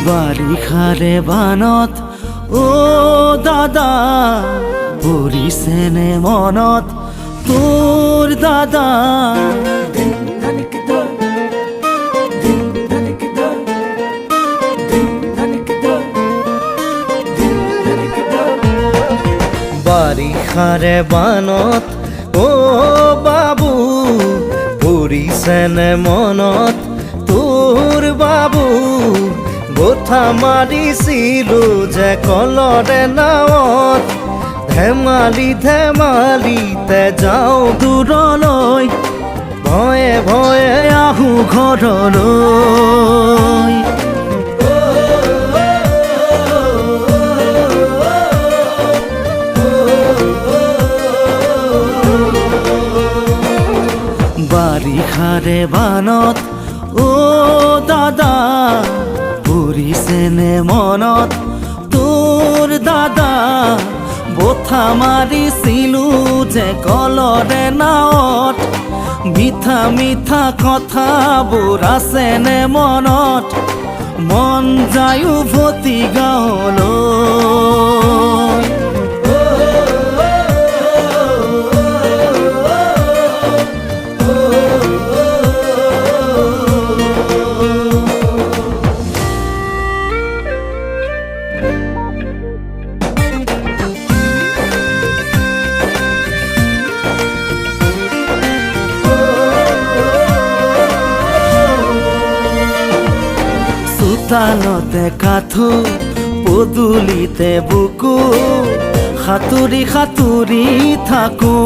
বাৰিষাৰে বানত অ দাদা পৰিছেনে মনত তোৰ দাদা বাৰিষাৰে বানত অ বাবু পৰিছেনে মনত তোৰ বাবু গোঠা মাৰিছিলো যে কলৰে নাৱত ধেমালি ধেমালিতে যাওঁ দূৰলৈ ভয়ে ভয়ে আহো ঘৰলৈ বাৰিষাৰে বানত অ দাদা পৰিছেনে মনত তোৰ দাদা বঠা মাৰিছিলো যে কলৰে নাৱত মিঠা মিঠা কথাবোৰ আছেনে মনত মন যায় উভতি গাঁৱলৈ চোতালতে কাঠো পদূলিতে বুকু সাঁতুৰি সাঁতুৰি থাকো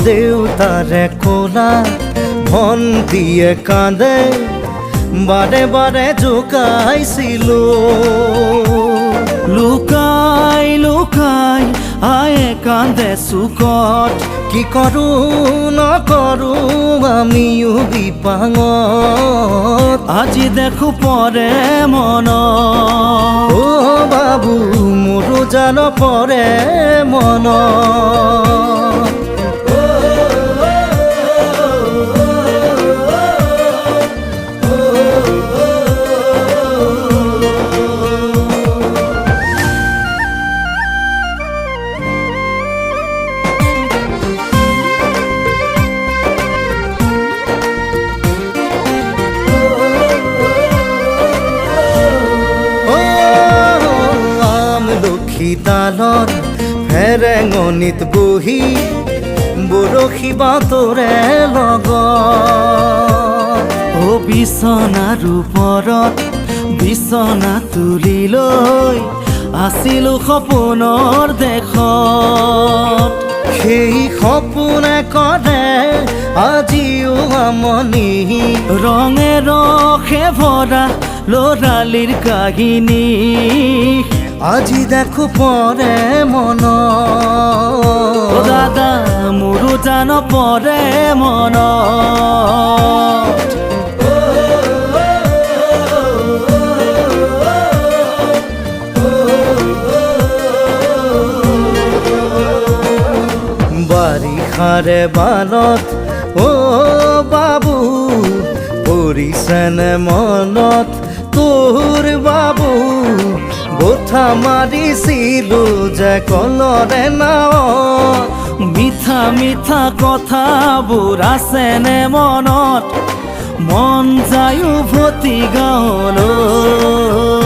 দেউতাৰে কোলা ভণ্টিয়ে কান্দে বাৰে বাৰে জোকাইছিলো লুকাই লুকাই আয়ে কান্দে চুকত কি কৰো নকৰো আমিও বিপাঙত আজি দেখো পৰে মন অ বাবু মোৰো জান পৰে মন শীতালত ফেৰেঙনিত বহি বৰশী বাতৰে লগত অ বিচনাৰ ওপৰত বিচনা তুলি লৈ আছিলো সপোনৰ দেশত সেই সপোনে কৰে আজিও আমনি ৰঙে ৰসে ভৰা ল'ৰালিৰ কাহিনী আজি দেখো পৰে মন অ দাদা মোৰো জান পৰে মন বাৰিষাৰে বানত অ বাবু পৰিছেনে মনত তোৰ বাবু গোঠা মাৰিছিলো যে কলৰে নাৱত মিঠা মিঠা কথাবোৰ আছেনে মনত মন যায় উভতি গাঁৱলৈ।